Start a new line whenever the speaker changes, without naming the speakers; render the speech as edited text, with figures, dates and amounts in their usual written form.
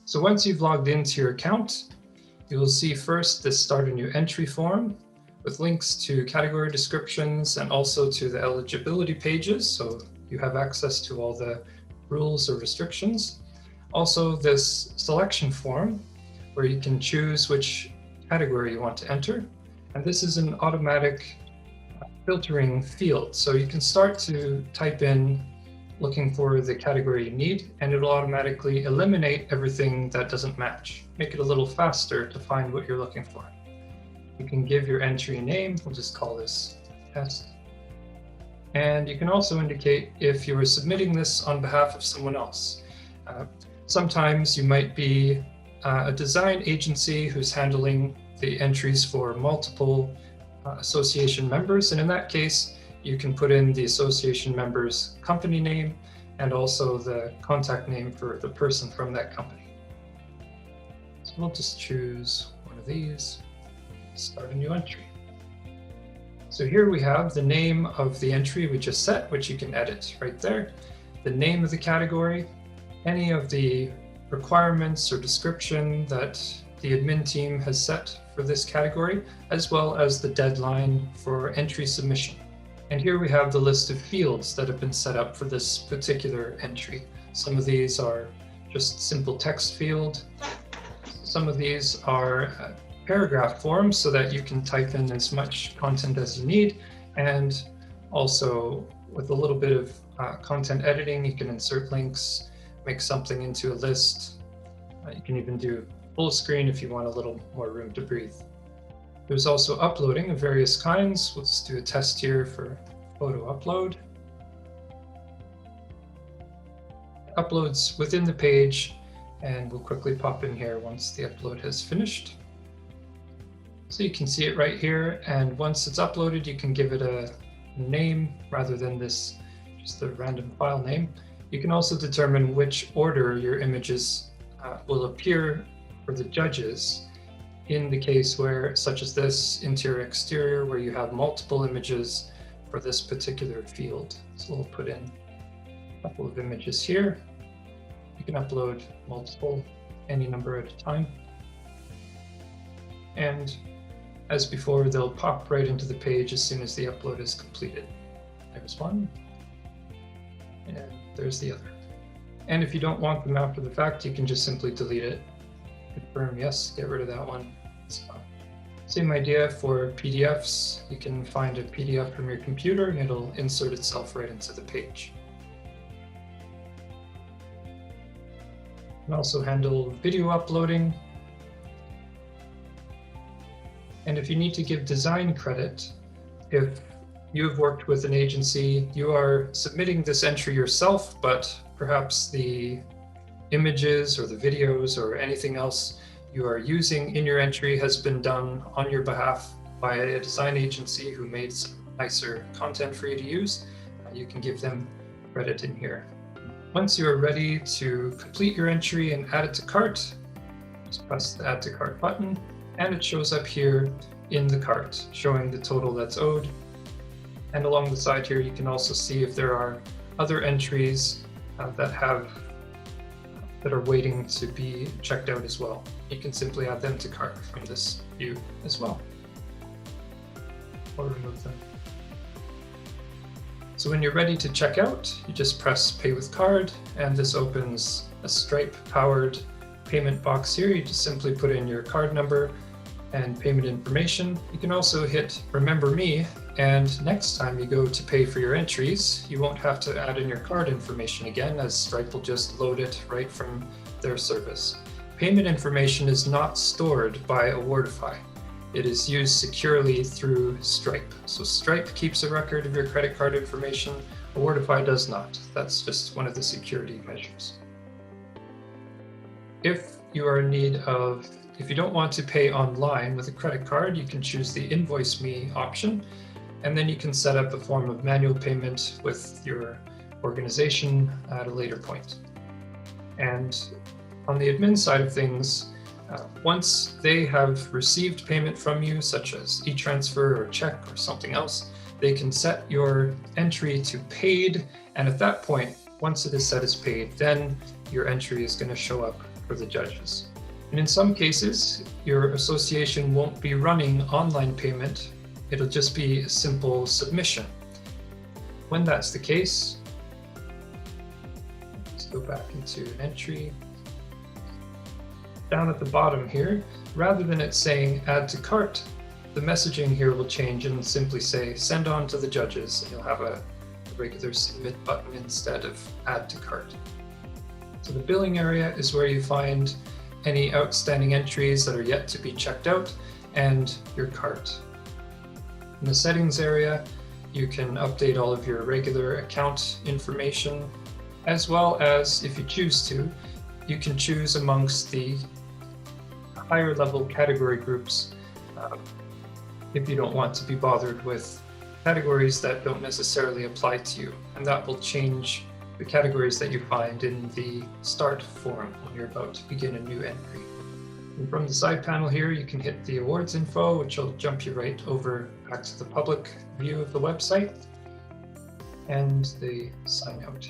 So once you've logged into your account, you will see first this Start a New Entry form with links to category descriptions and also to the eligibility pages, so you have access to all the rules or restrictions. Also this selection form where you can choose which category you want to enter. And this is an automatic filtering field. So you can start to type in looking for the category you need, and it'll automatically eliminate everything that doesn't match. Make it a little faster to find what you're looking for. You can give your entry a name. We'll just call this test. And you can also indicate if you were submitting this on behalf of someone else. Sometimes you might be a design agency who's handling the entries for multiple association members. And in that case, you can put in the association member's company name and also the contact name for the person from that company. So we'll just choose one of these, start a new entry. So here we have the name of the entry we just set, which you can edit right there, the name of the category, any of the requirements or description that the admin team has set for this category, as well as the deadline for entry submission. And here we have the list of fields that have been set up for this particular entry. Some of these are just simple text field. Some of these are paragraph forms so that you can type in as much content as you need. And also with a little bit of content editing, you can insert links, make something into a list. You can even do full screen if you want a little more room to breathe. There's also uploading of various kinds. We'll just do a test here for photo upload. It uploads within the page, and we'll quickly pop in here once the upload has finished. So you can see it right here, and once it's uploaded, you can give it a name rather than this just a random file name. You can also determine which order your images will appear for the judges in the case where, such as this, interior exterior, where you have multiple images for this particular field. So we'll put in a couple of images here. You can upload multiple, any number at a time. And as before, they'll pop right into the page as soon as the upload is completed. There's one, and there's the other. And if you don't want them after the fact, you can just simply delete it. Confirm yes, get rid of that one. Same idea for PDFs. You can find a PDF from your computer and it'll insert itself right into the page. You can also handle video uploading. And if you need to give design credit, if you've worked with an agency, you are submitting this entry yourself, but perhaps the images or the videos or anything else you are using in your entry has been done on your behalf by a design agency who made some nicer content for you to use. You can give them credit in here. Once you are ready to complete your entry and add it to cart, just press the Add to Cart button, and it shows up here in the cart, showing the total that's owed. And along the side here, you can also see if there are other entries that are waiting to be checked out as well. You can simply add them to cart from this view as well, or remove them. So when you're ready to check out, you just press Pay with Card, and this opens a Stripe-powered payment box here. You just simply put in your card number and payment information. You can also hit Remember Me, and next time you go to pay for your entries, you won't have to add in your card information again, as Stripe will just load it right from their service. Payment information is not stored by Awardify. It is used securely through Stripe. So Stripe keeps a record of your credit card information. Awardify does not. That's just one of the security measures. If you are in need of, if you don't want to pay online with a credit card, you can choose the Invoice Me option, and then you can set up a form of manual payment with your organization at a later point. And on the admin side of things, once they have received payment from you, such as e-transfer or check or something else, they can set your entry to paid. And at that point, once it is set as paid, then your entry is going to show up for the judges. And in some cases, your association won't be running online payment. It'll just be a simple submission. When that's the case, let's go back into an entry. Down at the bottom here, rather than it saying add to cart, the messaging here will change and simply say send on to the judges, and you'll have a regular submit button instead of add to cart. So the billing area is where you find any outstanding entries that are yet to be checked out and your cart. In the settings area, you can update all of your regular account information, as well as, if you choose to, you can choose amongst the higher level category groups if you don't want to be bothered with categories that don't necessarily apply to you. And that will change the categories that you find in the start form when you're about to begin a new entry. And from the side panel here, you can hit the awards info, which will jump you right over back to the public view of the website, and the sign out.